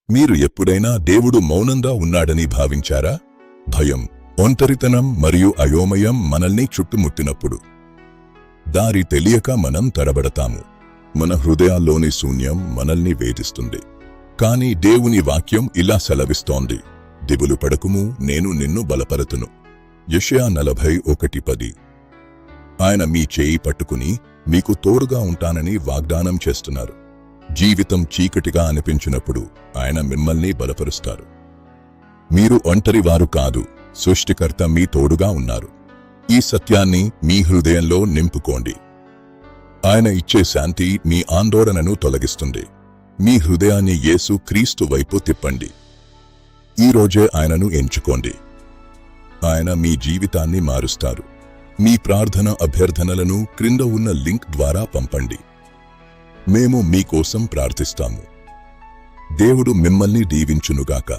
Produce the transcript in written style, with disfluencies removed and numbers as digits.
మీరు ఎప్పుడైనా దేవుడు మౌనంగా ఉన్నాడని భావించారా? భయం, ఒంటరితనం మరియు అయోమయం మనల్ని చుట్టుముట్టినప్పుడు దారి తెలియక మనం తడబడతాము. మన హృదయాల్లోని శూన్యం మనల్ని వేధిస్తుంది. కాని దేవుని వాక్యం ఇలా సెలవిస్తోంది, దిగులు పడకుము, నేను నిన్ను బలపరతును. యెషయా 41:10. ఆయన మీ చేయి పట్టుకుని మీకు తోడుగా ఉంటానని వాగ్దానం చేస్తున్నారు. జీవితం చీకటిగా అనిపించినప్పుడు ఆయన మిమ్మల్ని బలపరుస్తారు. మీరు ఒంటరివారు కాదు, సృష్టికర్త మీ తోడుగా ఉన్నారు. ఈ సత్యాన్ని మీ హృదయంలో నింపుకోండి. ఆయన ఇచ్చే శాంతి మీ ఆందోళనను తొలగిస్తుంది. మీ హృదయాన్ని యేసు క్రీస్తు వైపు తిప్పండి. ఈరోజే ఆయనను ఎంచుకోండి. ఆయన మీ జీవితాన్ని మారుస్తారు. మీ ప్రార్థన అభ్యర్థనలను క్రింద ఉన్న లింక్ ద్వారా పంపండి. మేము మీకోసం ప్రార్థిస్తాము. దేవుడు మిమ్మల్ని దీవించునుగాక.